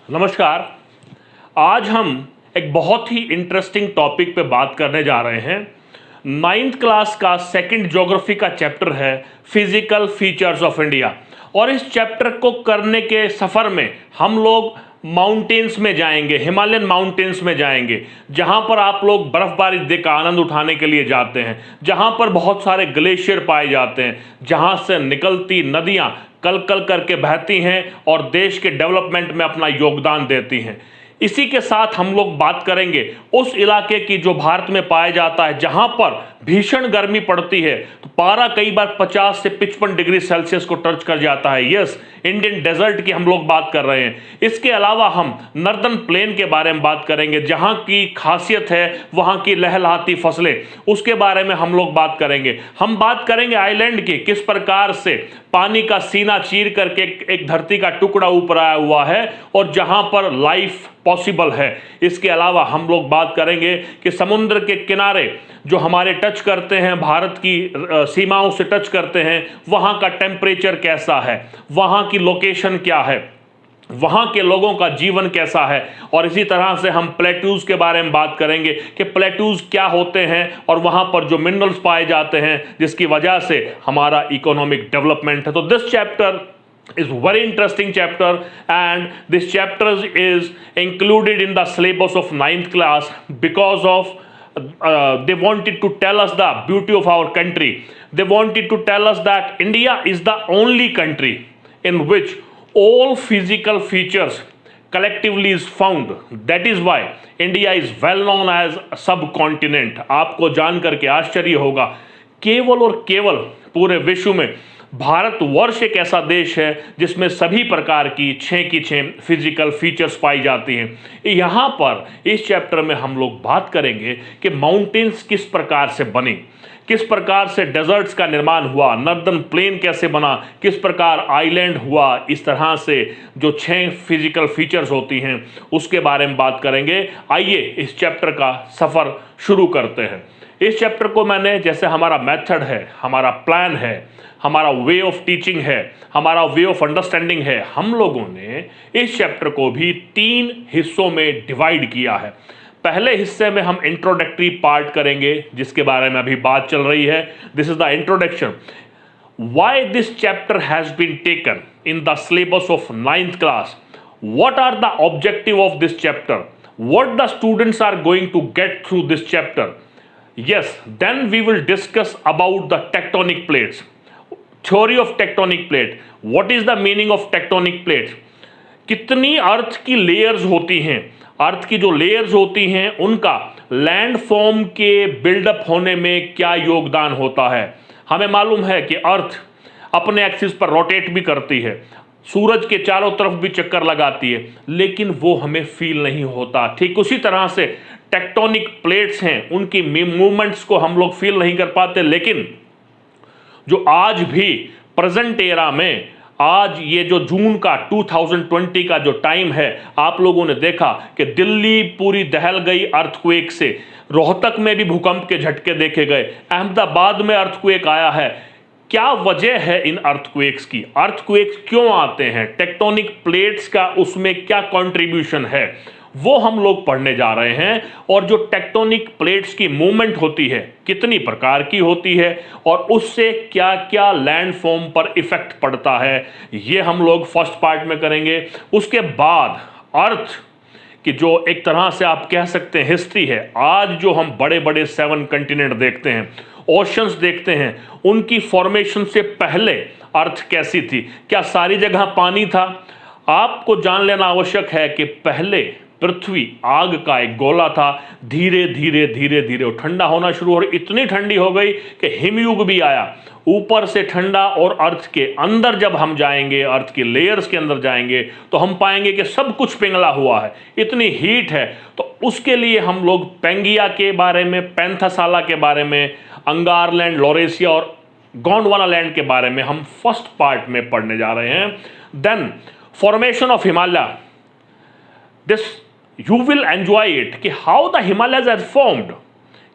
नमस्कार। आज हम एक बहुत ही इंटरेस्टिंग टॉपिक पे बात करने जा रहे हैं। 9th क्लास का सेकंड ज्योग्राफी का चैप्टर है फिजिकल फीचर्स ऑफ इंडिया, और इस चैप्टर को करने के सफ़र में हम लोग माउंटेन्स में जाएंगे, हिमालयन माउंटेन्स में जाएंगे, जहां पर आप लोग बर्फबारी देख का आनंद उठाने के लिए जाते हैं, जहां पर बहुत सारे ग्लेशियर पाए जाते हैं, जहां से निकलती नदियां कल कल करके बहती हैं और देश के डेवलपमेंट में अपना योगदान देती हैं। इसी के साथ हम लोग बात करेंगे उस इलाके की जो भारत में पाया जाता है जहां पर भीषण गर्मी पड़ती है, तो पारा कई बार 50 से 55 डिग्री सेल्सियस को टच कर जाता है। यस, इंडियन डेजर्ट की हम लोग बात कर रहे हैं। इसके अलावा हम नर्दर्न प्लेन के बारे में बात करेंगे, जहां की खासियत है वहां की लहलहाती फसलें, उसके बारे में हम लोग बात करेंगे। हम बात करेंगे आइलैंड की, किस प्रकार से पानी का सीना चीर करके एक धरती का टुकड़ा ऊपर आया हुआ है और जहां पर लाइफ पॉसिबल है। इसके अलावा हम लोग बात करेंगे कि समुद्र के किनारे जो हमारे टच करते हैं, भारत की सीमाओं से टच करते हैं, वहां का टेम्परेचर कैसा है, वहां की लोकेशन क्या है, वहां के लोगों का जीवन कैसा है। और इसी तरह से हम प्लेट्यूज के बारे में बात करेंगे कि प्लेट्यूज क्या होते हैं और वहां पर जो मिनरल्स पाए जाते हैं जिसकी वजह से हमारा इकोनॉमिक डेवलपमेंट है। तो this chapter is very interesting chapter, and this chapter is included in the syllabus of 9th class because of they wanted to tell us the beauty of our country. They wanted to tell us that India is the only country in which all physical features collectively is found. That is why India is well known as a subcontinent. आपको जान करके आश्चर्य होगा, केवल और केवल पूरे विश्व में भारतवर्ष एक ऐसा देश है जिसमें सभी प्रकार की 6 की 6 फिजिकल फीचर्स पाई जाती हैं। यहाँ पर इस चैप्टर में हम लोग बात करेंगे कि माउंटेन्स किस प्रकार से बने, किस प्रकार से डेजर्ट्स का निर्माण हुआ, नर्दर्न प्लेन कैसे बना, किस प्रकार आइलैंड हुआ। इस तरह से जो 6 फिजिकल फीचर्स होती हैं उसके बारे में बात करेंगे। आइए इस चैप्टर का सफ़र शुरू करते हैं। इस चैप्टर को मैंने, जैसे हमारा मेथड है, हमारा प्लान है, हमारा वे ऑफ टीचिंग है, हमारा वे ऑफ अंडरस्टैंडिंग है, हम लोगों ने इस चैप्टर को भी 3 हिस्सों में डिवाइड किया है। पहले हिस्से में हम इंट्रोडक्टरी पार्ट करेंगे जिसके बारे में अभी बात चल रही है। This is the introduction, why this chapter has been taken in the syllabus of 9th class, what are the objective of this chapter, what the students are going to get through this chapter. Yes, then we will discuss about the tectonic plates, theory of tectonic plate, what is the meaning of tectonic plates, कितनी अर्थ की layers होती हैं, अर्थ की जो layers होती हैं उनका land form के बिल्डअप होने में क्या योगदान होता है। हमें मालूम है कि अर्थ अपने एक्सिस पर रोटेट भी करती है, सूरज के चारों तरफ भी चक्कर लगाती है, लेकिन वो हमें फील नहीं होता। ठीक उसी तरह से टेक्टोनिक प्लेट्स हैं, उनकी मूवमेंट्स को हम लोग फील नहीं कर पाते। लेकिन जो आज भी प्रेजेंट एरा में, आज ये जो जून का 2020 का जो टाइम है, आप लोगों ने देखा कि दिल्ली पूरी दहल गई अर्थक्वेक से, रोहतक में भी भूकंप के झटके देखे गए, अहमदाबाद में अर्थक्वेक आया है। क्या वजह है इन अर्थक्वेक्स की, अर्थक्वेक्स क्यों आते हैं, टेक्टोनिक प्लेट्स का उसमें क्या कंट्रीब्यूशन है, वो हम लोग पढ़ने जा रहे हैं। और जो टेक्टोनिक प्लेट्स की मूवमेंट होती है कितनी प्रकार की होती है और उससे क्या क्या लैंड फॉर्म पर इफेक्ट पड़ता है, ये हम लोग फर्स्ट पार्ट में करेंगे। उसके बाद अर्थ कि जो एक तरह से आप कह सकते हैं हिस्ट्री है, आज जो हम बड़े बड़े 7 कंटिनेंट देखते हैं, ओशंस देखते हैं, उनकी फॉर्मेशन से पहले अर्थ कैसी थी, क्या सारी जगह पानी था। आपको जान लेना आवश्यक है कि पहले पृथ्वी आग का एक गोला था, धीरे धीरे धीरे धीरे वो ठंडा होना शुरू और इतनी ठंडी हो गई कि हिमयुग भी आया, ऊपर से ठंडा। और अर्थ के अंदर जब हम जाएंगे, अर्थ के लेयर्स के अंदर जाएंगे, तो हम पाएंगे कि सब कुछ पिघला हुआ है, इतनी हीट है। तो उसके लिए हम लोग पेंगिया के बारे में, पैंथासाला के बारे में, अंगारलैंड, लॉरेशिया और गोंडवाना लैंड के बारे में हम फर्स्ट पार्ट में पढ़ने जा रहे हैं। Then formation of Himalaya, this you will enjoy it कि how the Himalayas are formed.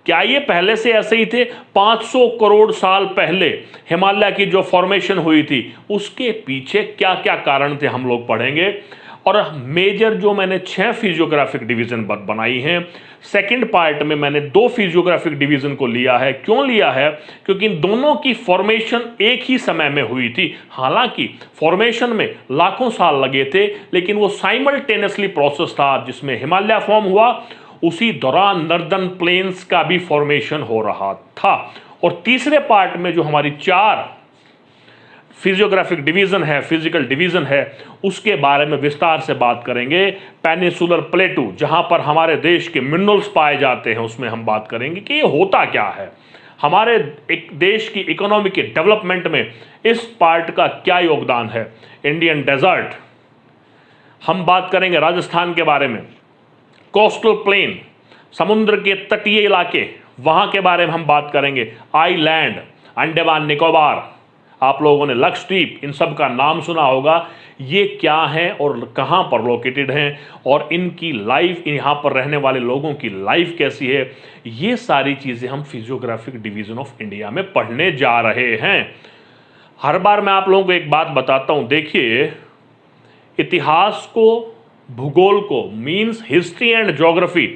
क्या ये पहले से ऐसे ही थे? 500 करोड़ साल पहले हिमालय की जो फॉर्मेशन हुई थी उसके पीछे क्या क्या कारण थे हम लोग पढ़ेंगे। और मेजर जो मैंने 6 फिजियोग्राफिक डिवीजन बनाई हैं, सेकंड पार्ट में मैंने 2 फिजियोग्राफिक डिवीजन को लिया है। क्यों लिया है? क्योंकि इन दोनों की फॉर्मेशन एक ही समय में हुई थी। हालांकि फॉर्मेशन में लाखों साल लगे थे, लेकिन वो साइमल्टेनियसली प्रोसेस था। जिसमें हिमालय फॉर्म हुआ उसी दौरान नॉर्दर्न प्लेन्स का भी फॉर्मेशन हो रहा था। और तीसरे पार्ट में जो हमारी 4 फिजियोग्राफिक डिवीजन है, फिजिकल डिवीजन है, उसके बारे में विस्तार से बात करेंगे। पेनिसुलर प्लेटू, जहां पर हमारे देश के मिनरल्स पाए जाते हैं, उसमें हम बात करेंगे कि ये होता क्या है, हमारे एक देश की इकोनॉमी के डेवलपमेंट में इस पार्ट का क्या योगदान है। इंडियन डेजर्ट, हम बात करेंगे राजस्थान के बारे में। कोस्टल प्लेन, समुद्र के तटीय इलाके, वहां के बारे में हम बात करेंगे। आइलैंड, अंडमान निकोबार, आप लोगों ने लक्षद्वीप, इन सब का नाम सुना होगा। ये क्या है और कहां पर लोकेटेड हैं और इनकी लाइफ, यहां पर रहने वाले लोगों की लाइफ कैसी है, ये सारी चीजें हम फिजियोग्राफिक डिवीजन ऑफ इंडिया में पढ़ने जा रहे हैं। हर बार मैं आप लोगों को एक बात बताता हूं, देखिए इतिहास को, भूगोल को, मीन्स हिस्ट्री एंड ज्योग्राफी,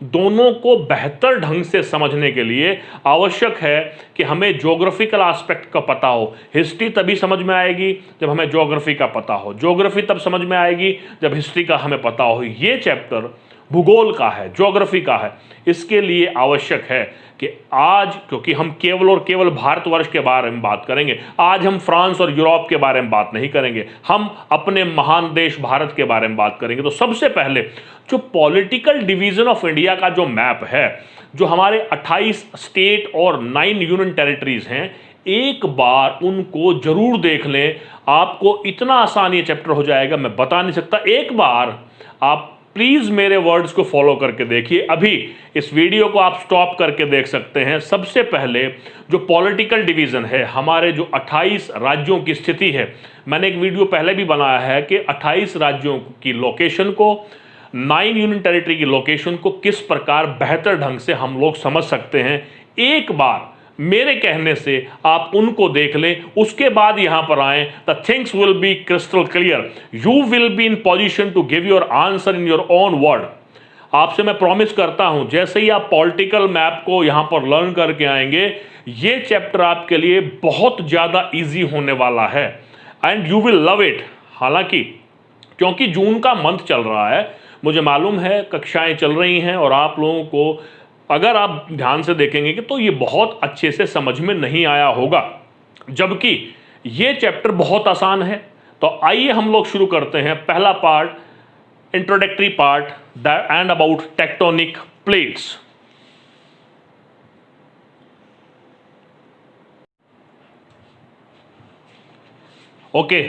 दोनों को बेहतर ढंग से समझने के लिए आवश्यक है कि हमें ज्योग्राफिकल एस्पेक्ट का पता हो। हिस्ट्री तभी समझ में आएगी जब हमें ज्योग्राफी का पता हो, ज्योग्राफी तब समझ में आएगी जब हिस्ट्री का हमें पता हो। ये चैप्टर भूगोल का है, ज्योग्राफी का है। इसके लिए आवश्यक है कि आज, क्योंकि हम केवल और केवल भारतवर्ष के बारे में बात करेंगे, आज हम फ्रांस और यूरोप के बारे में बात नहीं करेंगे, हम अपने महान देश भारत के बारे में बात करेंगे। तो सबसे पहले जो पॉलिटिकल डिवीजन ऑफ इंडिया का जो मैप है, जो हमारे 28 स्टेट और 9 यूनियन टेरिटरीज हैं, एक बार उनको जरूर देख लें। आपको इतना आसान ये चैप्टर हो जाएगा, मैं बता नहीं सकता। एक बार आप प्लीज मेरे वर्ड्स को फॉलो करके देखिए। अभी इस वीडियो को आप स्टॉप करके देख सकते हैं। सबसे पहले जो पॉलिटिकल डिवीजन है, हमारे जो 28 राज्यों की स्थिति है, मैंने एक वीडियो पहले भी बनाया है कि 28 राज्यों की लोकेशन को, 9 यूनियन टेरिटरी की लोकेशन को किस प्रकार बेहतर ढंग से हम लोग समझ सकते हैं। एक बार मेरे कहने से आप उनको देख लें, उसके बाद यहां पर आए। The things will be crystal clear, you will be in position to give your answer in your own word. आपसे मैं प्रॉमिस करता हूं, जैसे ही आप पॉलिटिकल मैप को यहां पर लर्न करके आएंगे, ये चैप्टर आपके लिए बहुत ज्यादा इजी होने वाला है and you will love it. हालांकि क्योंकि जून का मंथ चल रहा है, मुझे मालूम है कक्षाएं चल रही हैं और आप लोगों को, अगर आप ध्यान से देखेंगे कि तो ये बहुत अच्छे से समझ में नहीं आया होगा, जबकि ये चैप्टर बहुत आसान है। तो आइए हम लोग शुरू करते हैं। पहला part, introductory part, the end about tectonic plates. Okay,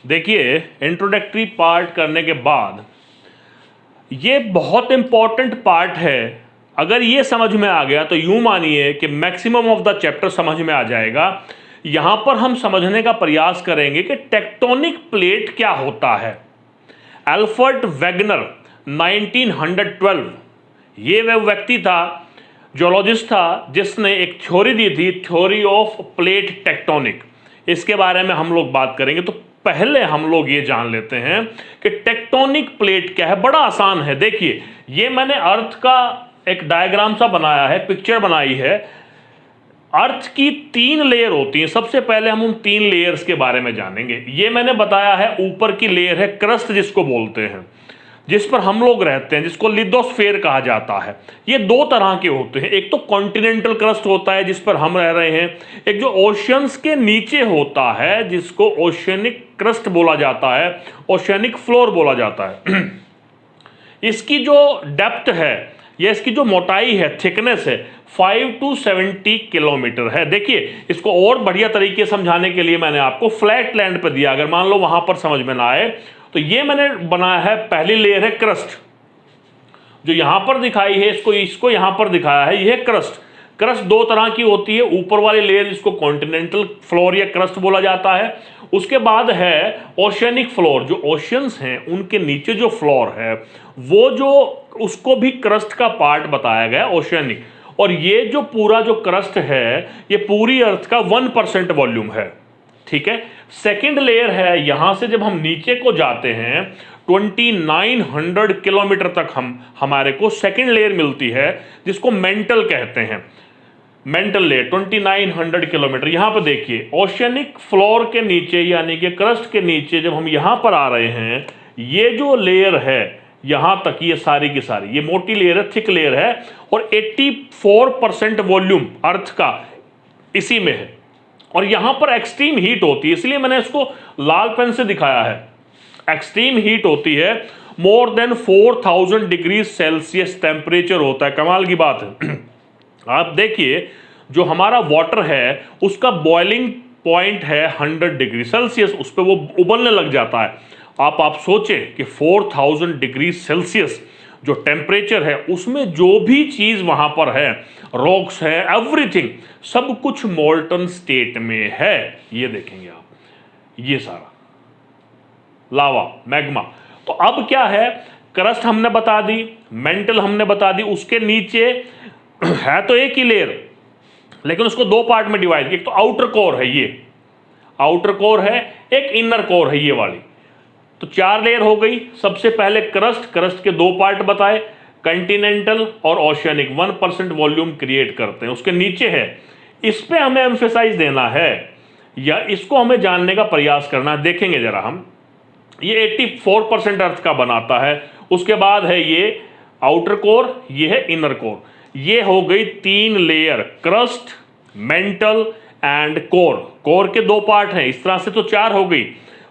देखिए इंट्रोडक्टरी पार्ट करने के बाद ये बहुत इंपॉर्टेंट पार्ट है। अगर ये समझ में आ गया तो यूं मानिए कि मैक्सिमम ऑफ द चैप्टर समझ में आ जाएगा। यहां पर हम समझने का प्रयास करेंगे कि टेक्टोनिक प्लेट क्या होता है। अल्फ्रेड वेगनर 1912, ये वह व्यक्ति था, जियोलॉजिस्ट था, जिसने एक थ्योरी दी थी, थ्योरी ऑफ प्लेट टेक्टोनिक। इसके बारे में हम लोग बात करेंगे। तो पहले हम लोग ये जान लेते हैं कि टेक्टोनिक प्लेट क्या है। बड़ा आसान है। देखिए, ये मैंने अर्थ का एक डायग्राम सा बनाया है, पिक्चर बनाई है। अर्थ की 3 लेयर होती हैं। सबसे पहले हम उन 3 लेयर्स के बारे में जानेंगे। ये मैंने बताया है, ऊपर की लेयर है क्रस्ट, जिसको बोलते हैं, जिस पर हम लोग रहते हैं, जिसको लिथोस्फीयर कहा जाता है। ये 2 तरह के होते हैं। एक तो कॉन्टिनेंटल क्रस्ट होता है, जिस पर हम रह रहे हैं। एक जो ओशियंस के नीचे होता है, जिसको ओशियनिक क्रस्ट बोला जाता है, ओशियनिक फ्लोर बोला जाता है। इसकी जो डेप्थ है, ये इसकी जो मोटाई है, थिकनेस है, 5 to 70 किलोमीटर है। देखिए, इसको और बढ़िया तरीके से समझाने के लिए मैंने आपको फ्लैट लैंड पर दिया। अगर मान लो वहां पर समझ में ना आए तो ये मैंने बनाया है, पहली लेयर है क्रस्ट, जो यहां पर दिखाई है, इसको यहां पर दिखाया है, यह क्रस्ट। क्रस्ट दो तरह की होती है, ऊपर वाली लेयर जिसको कॉन्टिनेंटल फ्लोर या क्रस्ट बोला जाता है, उसके बाद है ओशियनिक फ्लोर, जो ओशियंस हैं उनके नीचे जो फ्लोर है वो जो उसको भी क्रस्ट का पार्ट बताया गया ओशियनिक। और ये जो पूरा जो क्रस्ट है ये पूरी अर्थ का 1% वॉल्यूम है, ठीक है। सेकेंड लेयर है, यहां से जब हम नीचे को जाते हैं 2900 किलोमीटर तक हमारे को सेकेंड लेयर मिलती है जिसको मेंटल कहते हैं। Mental layer 2900 kilometre. यहां पर देखिए ओशियनिक फ्लोर के नीचे यानी कि क्रस्ट के नीचे जब हम यहां पर आ रहे हैं, ये जो लेयर है यहां तक, ये सारी की सारी ये मोटी लेयर है, थिक लेयर है, और 84% वॉल्यूम अर्थ का इसी में है। और यहां पर एक्सट्रीम हीट होती है, इसलिए मैंने इसको लाल पेन से दिखाया है। एक्सट्रीम हीट होती है, more than 4000 degree Celsius temperature होता है। कमाल की बात है। आप देखिए जो हमारा वाटर है उसका बॉइलिंग पॉइंट है 100 डिग्री सेल्सियस, उस पर वो उबलने लग जाता है। आप सोचें कि 4000 डिग्री सेल्सियस जो टेम्परेचर है उसमें जो भी चीज वहां पर है, रॉक्स है, एवरीथिंग, सब कुछ मोल्टन स्टेट में है। ये देखेंगे आप, ये सारा लावा, मैग्मा। तो अब क्या है, क्रस्ट हमने बता दी, मेंटल हमने बता दी, उसके नीचे है तो एक ही लेयर लेकिन उसको दो पार्ट में डिवाइड, एक तो आउटर कोर है, ये आउटर कोर है, एक इनर कोर है ये वाली। तो 4 लेयर हो गई। सबसे पहले क्रस्ट, क्रस्ट के दो पार्ट बताए, कंटिनेंटल और ओशियनिक, 1% वॉल्यूम क्रिएट करते हैं। उसके नीचे है, इस पे हमें एम्फेसाइज देना है या इसको हमें जानने का प्रयास करना है। देखेंगे जरा हम, ये 84% अर्थ का बनाता है। उसके बाद है ये आउटर कोर, ये है इनर कोर। ये हो गई 3 layer, crust, mental and core. Core के 2 पार्ट हैं, इस तरह से तो 4 हो गई।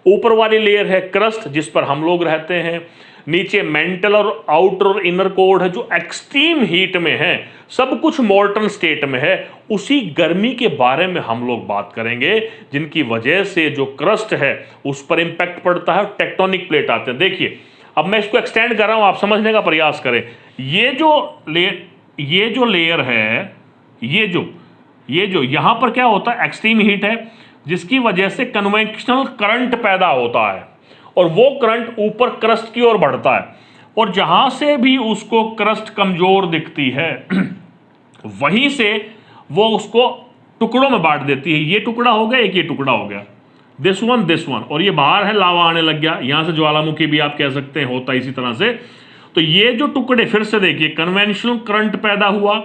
ऊपर वाली लेयर है क्रस्ट जिस पर हम लोग रहते हैं, नीचे मेंटल और आउटर और इनर कोर है जो एक्सट्रीम हीट में है, सब कुछ मोल्टन स्टेट में है। उसी गर्मी के बारे में हम लोग बात करेंगे जिनकी वजह से जो क्रस्ट है उस पर इंपैक्ट पड़ता है, टेक्टोनिक प्लेट आते हैं। देखिए अब मैं इसको एक्सटेंड कर रहा हूं, आप समझने का प्रयास करें। ये जो लेयर है, ये जो यहां पर क्या होता है, एक्सट्रीम हीट है जिसकी वजह से कन्वेंशनल करंट पैदा होता है और वो करंट ऊपर क्रस्ट की ओर बढ़ता है, और जहां से भी उसको क्रस्ट कमजोर दिखती है वहीं से वो उसको टुकड़ों में बांट देती है। ये टुकड़ा हो गया, एक ये टुकड़ा हो गया, दिस वन, और ये बाहर है, लावा आने लग गया। यहां से ज्वालामुखी भी आप कह सकते हैं, होता है इसी तरह से। तो ये जो टुकड़े, फिर से देखिए, कन्वेंशनल करंट पैदा हुआ,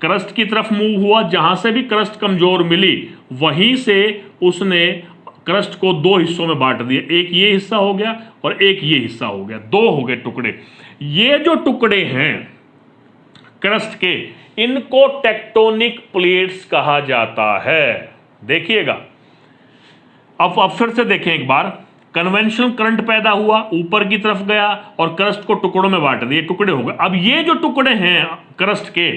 क्रस्ट की तरफ मूव हुआ, जहां से भी क्रस्ट कमजोर मिली वहीं से उसने क्रस्ट को 2 हिस्सों में बांट दिया। एक ये हिस्सा हो गया और एक ये हिस्सा हो गया, 2 हो गए टुकड़े। ये जो टुकड़े हैं क्रस्ट के, इनको टेक्टोनिक प्लेट्स कहा जाता है। देखिएगा अब फिर से देखें एक बार, कन्वेंशनल करंट पैदा हुआ, ऊपर की तरफ गया और क्रस्ट को टुकड़ों में बांट दिए, टुकड़े हो गए। अब ये जो टुकड़े हैं क्रस्ट के,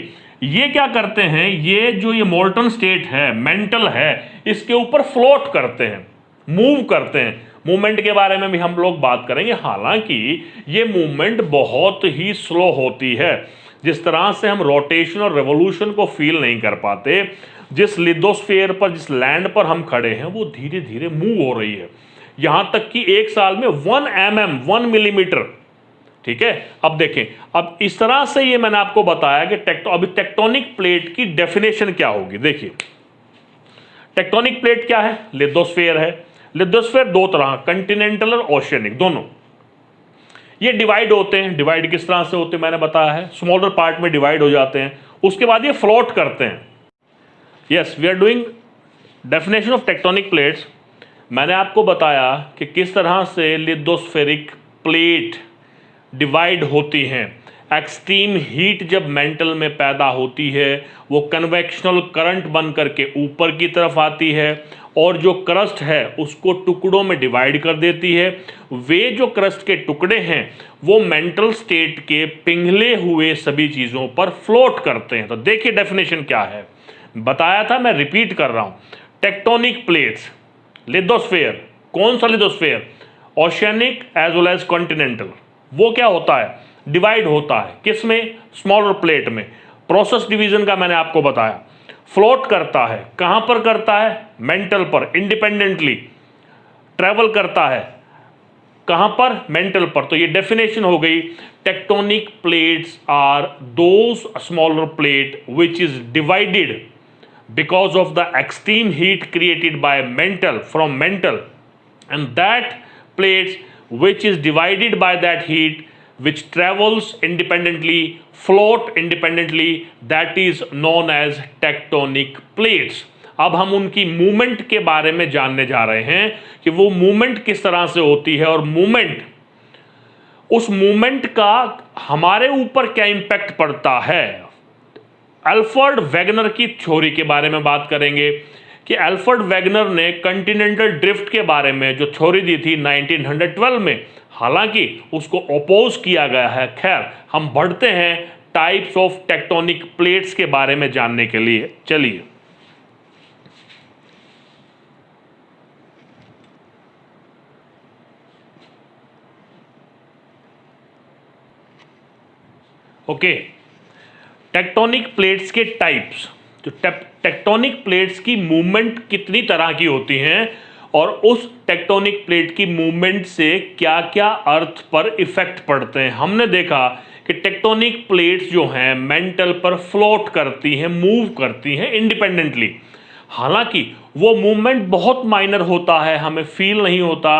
ये क्या करते हैं, ये मोल्टन स्टेट है, मेंटल है, इसके ऊपर फ्लोट करते हैं, मूव करते हैं। मूवमेंट के बारे में भी हम लोग बात करेंगे, हालांकि ये मूवमेंट बहुत ही स्लो होती है। जिस तरह से हम रोटेशन और रेवोल्यूशन को फील नहीं कर पाते, जिस लिथोस्फीयर पर, जिस लैंड पर हम खड़े हैं, वो धीरे धीरे मूव हो रही है। यहां तक कि एक साल में 1 मिलीमीटर, ठीक है। अब देखें, अब इस तरह से ये मैंने आपको बताया कि अभी टेक्टोनिक प्लेट की डेफिनेशन क्या होगी। देखिए टेक्टोनिक प्लेट क्या है, लिथोस्फीयर है। लिथोस्फीयर 2 तरह, कंटिनेंटल और ओशियनिक, दोनों ये डिवाइड होते हैं। डिवाइड किस तरह से होते हैं मैंने बताया है, स्मॉलर पार्ट में डिवाइड हो जाते हैं, उसके बाद ये फ्लोट करते हैं। Yes, we are doing definition of tectonic plates. मैंने आपको बताया कि किस तरह से लिथोस्फेरिक प्लेट डिवाइड होती हैं। एक्सट्रीम हीट जब मेंटल में पैदा होती है, वो कन्वेक्शनल करंट बन करके ऊपर की तरफ आती है और जो क्रस्ट है उसको टुकड़ों में डिवाइड कर देती है। वे जो क्रस्ट के टुकड़े हैं वो मेंटल स्टेट के पिघले हुए सभी चीज़ों पर फ्लोट करते हैं। तो देखिए डेफिनेशन क्या है, बताया था, मैं रिपीट कर रहा हूँ। टेक्टोनिक प्लेट्स, लिथोस्फीयर, कौन सा lithosphere, oceanic as well as continental, वो क्या होता है, डिवाइड होता है। किस में, स्मॉलर प्लेट में। प्रोसेस डिवीजन का मैंने आपको बताया। फ्लोट करता है, कहां पर करता है? मेंटल पर, इंडिपेंडेंटली ट्रेवल करता है, कहां पर? मेंटल पर। तो ये डेफिनेशन हो गई। Tectonic plates are those smaller plate which is divided because of the extreme heat created by mantle and that plates which is divided by that heat which travels independently, float independently, that is known as tectonic plates। अब हम उनकी movement के बारे में जानने जा रहे हैं कि वो मूवमेंट किस तरह से होती है और उस मूवमेंट का हमारे ऊपर क्या इंपैक्ट पड़ता है। अल्फ्रेड वेगनर की थ्योरी के बारे में बात करेंगे कि अल्फ्रेड वेगनर ने कॉन्टिनेंटल ड्रिफ्ट के बारे में जो थ्योरी दी थी 1912 में, हालांकि उसको अपोज किया गया है। खैर, हम बढ़ते हैं टाइप्स ऑफ टेक्टोनिक प्लेट्स के बारे में जानने के लिए। चलिए, ओके, टेक्टोनिक प्लेट्स के टाइप्स। तो टेक्टोनिक प्लेट्स की मूवमेंट कितनी तरह की होती हैं और उस टेक्टोनिक प्लेट की मूवमेंट से क्या क्या अर्थ पर इफेक्ट पड़ते हैं। हमने देखा कि टेक्टोनिक प्लेट्स जो हैं मेंटल पर फ्लोट करती हैं, मूव करती हैं इंडिपेंडेंटली। हालांकि वो मूवमेंट बहुत माइनर होता है, हमें फील नहीं होता।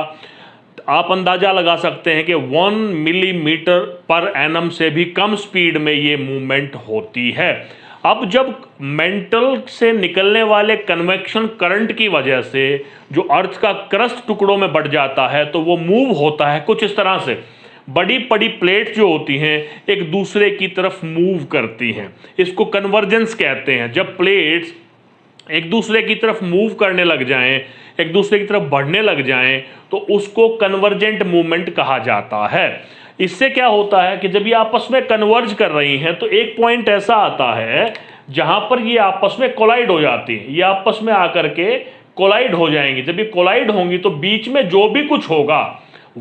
आप अंदाजा लगा सकते हैं कि 1 मिलीमीटर पर एनम से भी कम स्पीड में ये मूवमेंट होती है। अब जब मेंटल से निकलने वाले कन्वेक्शन करंट की वजह से जो अर्थ का क्रस्ट टुकड़ों में बढ़ जाता है तो वो मूव होता है कुछ इस तरह से। बड़ी बड़ी प्लेट जो होती हैं एक दूसरे की तरफ मूव करती हैं, इसको कन्वर्जेंस कहते हैं। जब प्लेट्स एक दूसरे की तरफ मूव करने लग जाएं, एक दूसरे की तरफ बढ़ने लग जाएं, तो उसको कन्वर्जेंट मूवमेंट कहा जाता है। इससे क्या होता है कि जब ये आपस में कन्वर्ज कर रही हैं तो एक पॉइंट ऐसा आता है जहां पर ये आपस में कोलाइड हो जाती हैं। ये आपस में आकर के कोलाइड हो जाएंगी। जब ये कोलाइड होंगी तो बीच में जो भी कुछ होगा,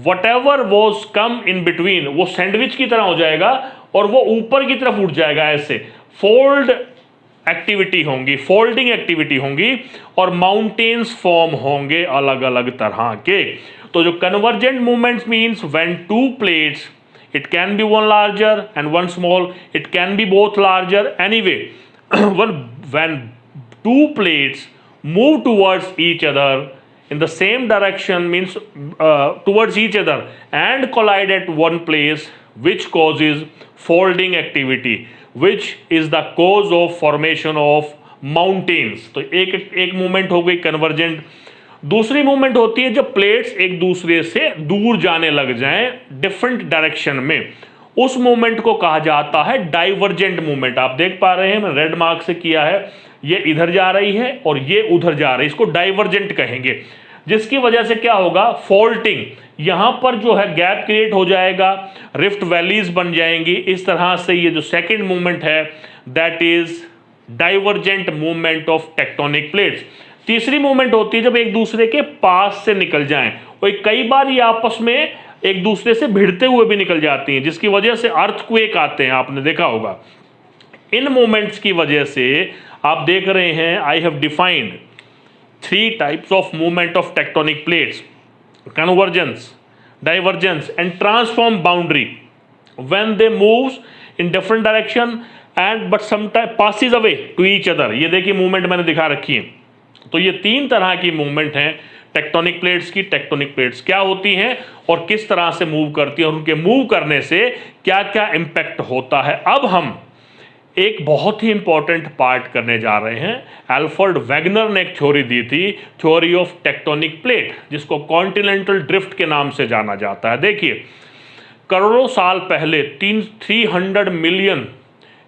whatever was come in between, वो सैंडविच की तरह हो जाएगा और वो ऊपर की तरफ उठ जाएगा। ऐसे फोल्ड एक्टिविटी होंगी, फोल्डिंग एक्टिविटी होंगी और माउंटेन्स फॉर्म होंगे अलग अलग तरह के। तो जो convergent movements means when to plates, it can be one larger and one small, it can be both larger, anyway when to plates move towards each other in the same direction, means towards each other and collide at one place, which causes folding activity, which is the cause of formation of mountains। तो एक movement हो गई convergent. दूसरी movement होती है जब plates एक दूसरे से दूर जाने लग जाएं डिफरेंट डायरेक्शन में, उस मूवमेंट को कहा जाता है डाइवर्जेंट मूवमेंट। आप देख पा रहे हैं, मैं रेड मार्क से किया है, ये इधर जा रही है और ये उधर जा रही है, इसको डाइवर्जेंट कहेंगे। जिसकी वजह से क्या होगा, फॉल्टिंग, यहां पर जो है गैप क्रिएट हो जाएगा, रिफ्ट वैलीज बन जाएंगी। इस तरह से ये जो सेकंड मूवमेंट है that is divergent movement of tectonic plates. तीसरी मूवमेंट होती है जब एक दूसरे के पास से निकल जाएं, और कई बार ये आपस में एक दूसरे से भिड़ते हुए भी निकल जाती हैं, जिसकी वजह से अर्थक्वेक आते हैं, आपने देखा होगा। इन मूवमेंट्स की वजह से आप देख रहे हैं, I have defined 3 types of movement of tectonic plates: convergence, divergence and transform boundary, when they moves in different direction and but sometimes passes away to each other। ये देखिए मूवमेंट मैंने दिखा रखी है। तो ये 3 तरह की मूवमेंट हैं टेक्टोनिक प्लेट्स की। टेक्टोनिक प्लेट्स क्या होती हैं और किस तरह से मूव करती हैं और उनके मूव करने से क्या क्या इंपैक्ट होता है। अब हम एक बहुत ही इंपॉर्टेंट पार्ट करने जा रहे हैं। अल्फ्रेड वेगनर ने एक थ्योरी दी थी, थ्योरी ऑफ टेक्टोनिक प्लेट, जिसको कॉन्टिनेंटल ड्रिफ्ट के नाम से जाना जाता है। देखिए, करोड़ों साल पहले 300 million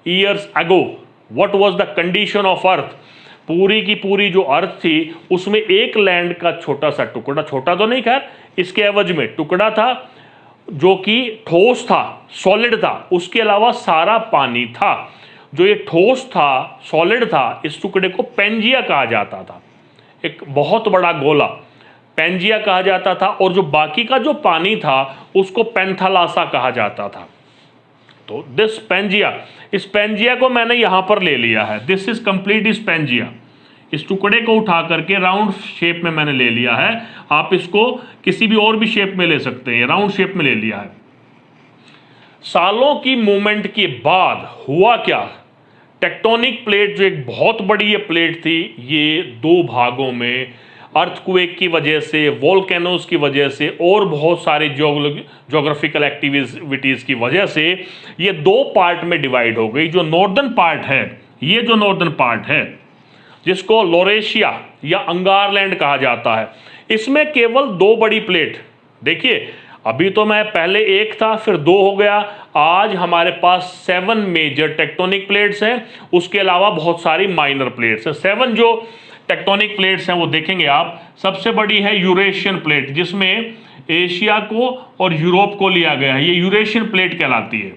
years ago what was the condition of earth. पूरी की पूरी जो अर्थ थी उसमें एक लैंड का छोटा सा टुकड़ा, छोटा तो नहीं खैर, इसके एवज में टुकड़ा था जो कि ठोस था, सॉलिड था, उसके अलावा सारा पानी था। जो ये ठोस था, सॉलिड था, इस टुकड़े को पेंजिया कहा जाता था, एक बहुत बड़ा गोला पेंजिया कहा जाता था, और जो बाकी का जो पानी था उसको पेंथालासा कहा जाता था। तो दिस स्पेंजिया को मैंने यहां पर ले लिया है, दिस इज कंप्लीट स्पेंजिया। इस टुकड़े को उठा करके राउंड शेप में मैंने ले लिया है, आप इसको किसी भी और भी शेप में ले सकते हैं, राउंड शेप में ले लिया है। सालों की मूवमेंट के बाद हुआ क्या, टेक्टोनिक प्लेट जो एक बहुत बड़ी ये प्लेट थी, ये दो भागों में अर्थक्वेक की वजह से, वोल्केनोज की वजह से और बहुत सारी ज्योग्राफिकल एक्टिविटीज़ की वजह से ये दो पार्ट में डिवाइड हो गई। जो नॉर्दर्न पार्ट है, ये जो नॉर्दर्न पार्ट है जिसको लॉरेशिया या अंगारलैंड कहा जाता है, इसमें केवल दो बड़ी प्लेट, देखिए अभी तो मैं पहले एक था फिर दो हो गया, आज हमारे पास 7 मेजर टेक्टोनिक प्लेट्स हैं, उसके अलावा बहुत सारी माइनर प्लेट्स हैं। 7 जो टेक्टोनिक प्लेट्स हैं वो देखेंगे आप, सबसे बड़ी है यूरेशियन प्लेट जिसमें एशिया को और यूरोप को लिया गया है, ये यूरेशियन प्लेट कहलाती है,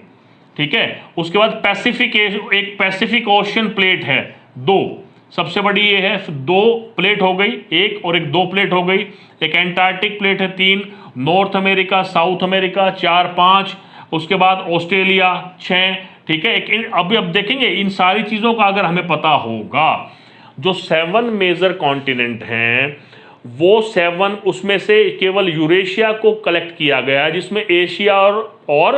ठीक है। उसके बाद पैसिफिक, एक पैसिफिक ओशियन प्लेट है, दो, सबसे बड़ी ये है, दो प्लेट हो गई, एक और एक दो प्लेट हो गई। एक एंटार्क्टिक प्लेट है 3, नॉर्थ अमेरिका, साउथ अमेरिका 4 5, उसके बाद ऑस्ट्रेलिया 6, ठीक है। अभी अब देखेंगे इन सारी चीज़ों का अगर हमें पता होगा, जो 7 मेजर कॉन्टिनेंट हैं वो 7, उसमें से केवल यूरेशिया को कलेक्ट किया गया है जिसमें एशिया और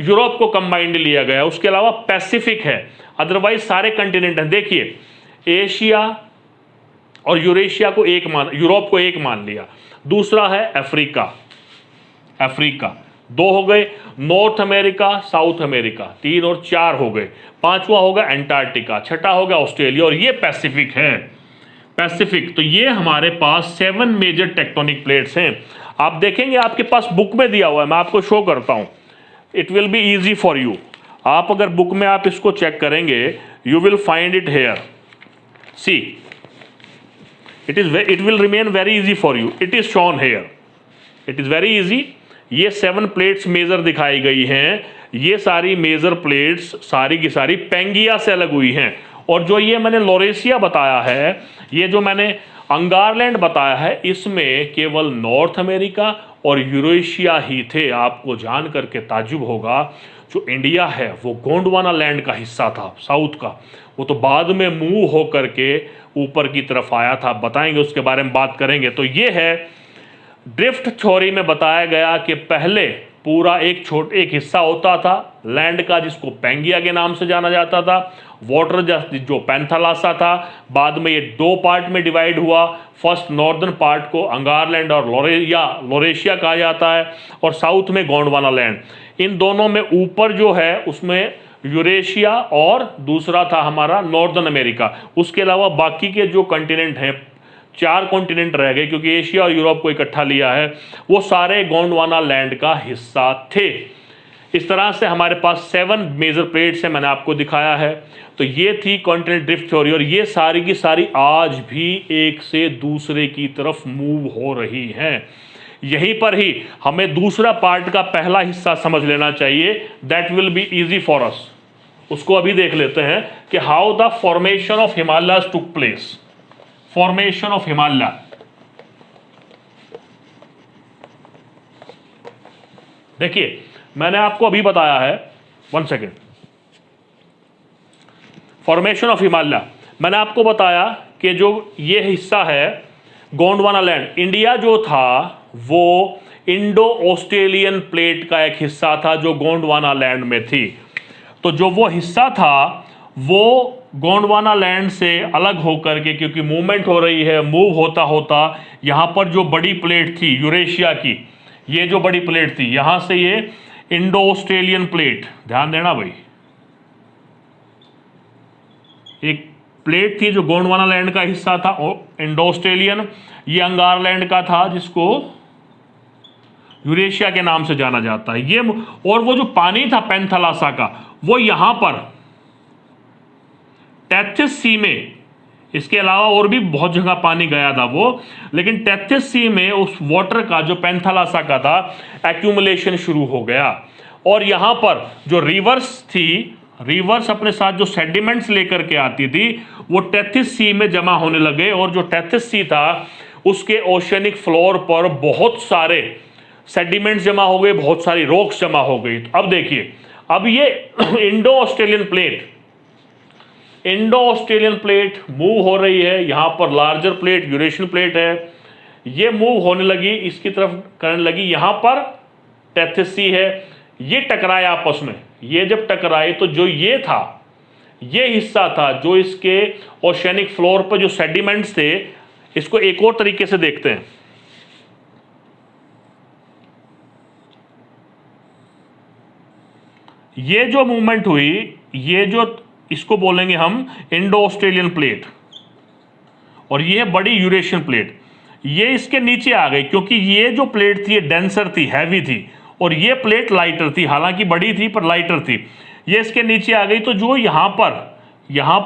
यूरोप को कंबाइंड लिया गया है, उसके अलावा पैसिफिक है, अदरवाइज सारे कंटिनेंट हैं। देखिए एशिया और यूरेशिया को यूरोप को एक मान लिया। दूसरा है अफ्रीका 2 हो गए, नॉर्थ अमेरिका, साउथ अमेरिका 3 और 4 हो गए, 5वां होगा एंटार्क्टिका, 6ठा होगा ऑस्ट्रेलिया, और ये पैसिफिक है, पैसिफिक। तो ये हमारे पास 7 मेजर टेक्टोनिक प्लेट्स हैं। आप देखेंगे आपके पास बुक में दिया हुआ है, मैं आपको शो करता हूं, it will be easy for you. आप अगर बुक में आप इसको चेक करेंगे, you will find it here, see it will remain very easy for you, it is shown here, it is very easy. ये 7 प्लेट्स मेजर दिखाई गई हैं, ये सारी मेजर प्लेट्स सारी की सारी पेंगिया से अलग हुई हैं। और जो ये मैंने लॉरेशिया बताया है, ये जो मैंने अंगारलैंड बताया है, इसमें केवल नॉर्थ अमेरिका और यूरेशिया ही थे। आपको जान करके ताज्जुब होगा, जो इंडिया है वो गोंडवाना लैंड का हिस्सा था, साउथ का, वो तो बाद में मूव हो करके ऊपर की तरफ आया था, बताएंगे उसके बारे में बात करेंगे। तो ये है ड्रिफ्ट थ्योरी में बताया गया कि पहले पूरा एक हिस्सा होता था लैंड का जिसको पेंगिया के नाम से जाना जाता था, वाटर जो पैंथालासा था, बाद में ये 2 पार्ट में डिवाइड हुआ। फर्स्ट नॉर्दर्न पार्ट को अंगारलैंड और लॉरेशिया कहा जाता है, और साउथ में गोंडवाना लैंड। इन दोनों में ऊपर जो है उसमें यूरेशिया और दूसरा था हमारा नॉर्दर्न अमेरिका। उसके अलावा बाकी के जो कंटिनेंट हैं, 4 कॉन्टिनेंट रह गए क्योंकि एशिया और यूरोप को इकट्ठा लिया है, वो सारे गोंडवाना लैंड का हिस्सा थे। इस तरह से हमारे पास 7 मेजर प्लेट्स हैं, मैंने आपको दिखाया है। तो ये थी कॉन्टिनेंट ड्रिफ्ट थ्योरी, और ये सारी की सारी आज भी एक से दूसरे की तरफ मूव हो रही हैं। यहीं पर ही हमें दूसरा पार्ट का पहला हिस्सा समझ लेना चाहिए, that will be easy for us. उसको अभी देख लेते हैं कि how the formation of Himalayas took place. Formation of Himalaya, देखिए मैंने आपको अभी बताया है, 1 सेकेंड, फॉर्मेशन ऑफ हिमालय मैंने आपको बताया कि जो ये हिस्सा है गोंडवाना लैंड, इंडिया जो था वो इंडो ऑस्ट्रेलियन प्लेट का एक हिस्सा था जो गोंडवाना लैंड में थी। तो जो वो हिस्सा था वो गोंडवाना लैंड से अलग होकर के, क्योंकि मूवमेंट हो रही है, मूव होता होता यहाँ पर जो बड़ी प्लेट थी यूरेशिया की, ये जो बड़ी प्लेट थी, यहाँ से ये इंडो ऑस्ट्रेलियन प्लेट, ध्यान देना भाई, एक प्लेट थी जो गोंडवाना लैंड का हिस्सा था इंडो ऑस्ट्रेलियन, ये अंगारलैंड का था जिसको यूरेशिया के नाम से जाना जाता है। ये और वो जो पानी था पैंथालासा का, वो यहाँ पर टेथिस सी में, इसके अलावा और भी बहुत जगह पानी गया था वो, लेकिन टेथिस सी में उस वाटर का जो पैंथालासा का था एक्यूमुलेशन शुरू हो गया। और यहाँ पर जो रिवर्स थी, रिवर्स अपने साथ जो सेडिमेंट्स लेकर के आती थी, वो टेथिस सी में जमा होने लगे, और जो टेथिस सी था उसके ओशियनिक फ्लोर पर बहुत सारे सेडिमेंट्स जमा हो गए, बहुत सारी रॉक्स जमा हो गई। तो अब देखिए अब ये इंडो ऑस्ट्रेलियन प्लेट मूव हो रही है, यहां पर लार्जर प्लेट यूरेशियन प्लेट है, ये मूव होने लगी, इसकी तरफ करने लगी, यहां पर टेथस सी है, ये टकराए आपस में। ये जब टकराए तो जो ये था, ये हिस्सा था जो इसके ओशियनिक फ्लोर पर जो सेडिमेंट्स थे, इसको एक और तरीके से देखते हैं। ये जो मूवमेंट हुई, ये जो इसको बोलेंगे हम इंडो ऑस्ट्रेलियन प्लेट, और ये बड़ी यूरेशियन प्लेट, ये इसके नीचे आ गई क्योंकि ये जो प्लेट थी ये डेंसर थी, हैवी थी, और ये प्लेट लाइटर थी, हालांकि बड़ी थी पर लाइटर थी, ये इसके नीचे आ गई। तो जो यहाँ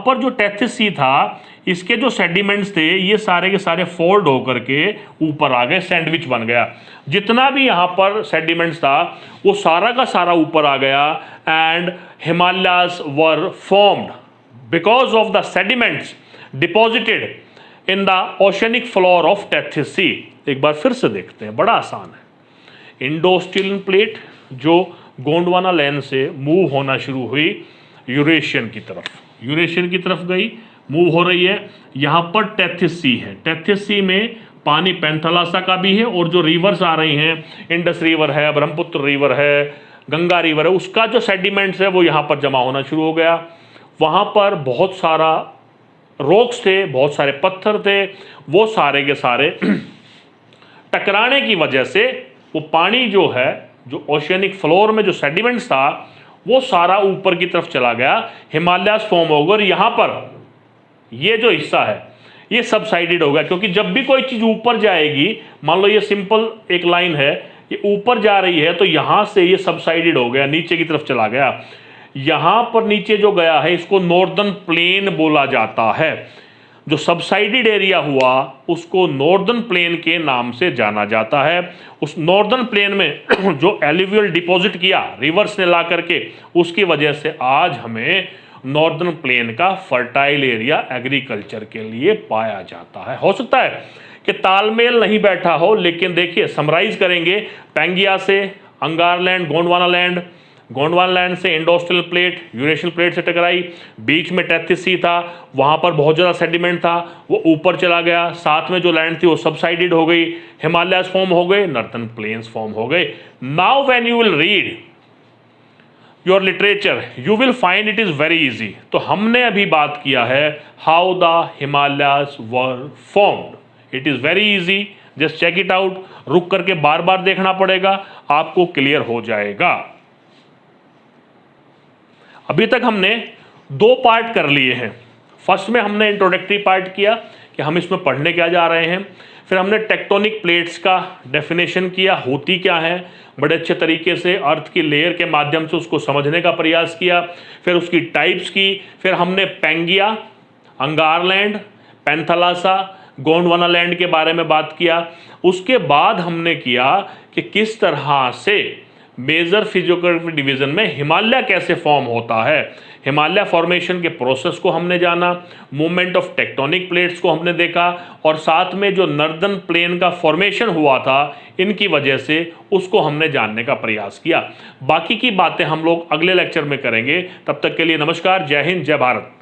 पर जो टेथस सी था, इसके जो सेडिमेंट्स थे ये सारे के सारे फोल्ड होकर के ऊपर आ गए, सैंडविच बन गया। जितना भी यहाँ पर सेडिमेंट्स था वो सारा का सारा ऊपर आ गया, and Himalayas were formed because of the sediments deposited in the oceanic floor of Tethys sea. एक बार फिर से देखते हैं, बड़ा आसान है। इंडो ऑस्ट्रेलियन प्लेट जो गोंडवाना लैंड से मूव होना शुरू हुई यूरेशियन की तरफ गई, मूव हो रही है। यहाँ पर टेथस सी है, टेथस सी में पानी पैंथालासा का भी है, और जो रिवर्स आ रही हैं, इंडस रिवर है, ब्रह्मपुत्र रिवर है, गंगा रिवर है, उसका जो सेडिमेंट्स है वो यहाँ पर जमा होना शुरू हो गया। वहाँ पर बहुत सारा रॉक्स थे, बहुत सारे पत्थर थे, वो सारे के सारे टकराने की वजह से वो पानी जो है, जो ओशियनिक फ्लोर में जो सेडिमेंट्स था वो सारा ऊपर की तरफ चला गया, हिमालयाज फॉर्म हो गए, और यहाँ पर ये जो हिस्सा है ये सबसाइडेड हो गया। क्योंकि जब भी कोई चीज़ ऊपर जाएगी, मान लो ये सिंपल एक लाइन है, ये ऊपर जा रही है, तो यहाँ से ये सबसाइडेड हो गया, नीचे की तरफ चला गया। यहाँ पर नीचे जो गया है इसको नॉर्दर्न प्लेन बोला जाता है। जो सबसाइडेड एरिया हुआ उसको नॉर्दर्न प्लेन के नाम से जाना जाता है। उस नॉर्दर्न प्लेन में जो एलुवियल डिपॉजिट किया रिवर्स ने ला करके, उसकी वजह से आज हमें नॉर्दर्न प्लेन का फर्टाइल एरिया एग्रीकल्चर के लिए पाया जाता है। हो सकता है कि तालमेल नहीं बैठा हो, लेकिन देखिए समराइज करेंगे। पैंगिया से अंगार लैंड, गोंडवाना लैंड से Indo Australian plate Eurasian plate से टकराई, बीच में टेथस सी था, वहाँ पर बहुत ज़्यादा सेडिमेंट था, वो ऊपर चला गया, साथ में जो लैंड थी वो सबसाइडेड हो गई, हिमालयाज फॉर्म हो गए, नॉर्थर्न प्लेन्स फॉर्म हो गए। Now when you will read your literature you will find it is very easy. तो हमने अभी बात किया है how the Himalayas were formed. It is very easy, just check it out. रुक करके बार बार देखना पड़ेगा, आपको क्लियर हो जाएगा। अभी तक हमने 2 पार्ट कर लिए हैं। फर्स्ट में हमने इंट्रोडक्टरी पार्ट किया कि हम इसमें पढ़ने क्या जा रहे हैं, फिर हमने टेक्टोनिक प्लेट्स का डेफिनेशन किया, होती क्या है, बड़े अच्छे तरीके से अर्थ की लेयर के माध्यम से उसको समझने का प्रयास किया, फिर उसकी टाइप्स की, फिर हमने पैंगिया, अंगारलैंड, पैंथालासा, गोंडवाना लैंड के बारे में बात किया। उसके बाद हमने किया कि किस तरह से मेजर फिजियोग्राफी डिवीजन में हिमालय कैसे फॉर्म होता है, हिमालय फॉर्मेशन के प्रोसेस को हमने जाना, मूवमेंट ऑफ टेक्टोनिक प्लेट्स को हमने देखा, और साथ में जो नॉर्दर्न प्लेन का फॉर्मेशन हुआ था इनकी वजह से उसको हमने जानने का प्रयास किया। बाकी की बातें हम लोग अगले लेक्चर में करेंगे। तब तक के लिए नमस्कार, जय हिंद, जय भारत।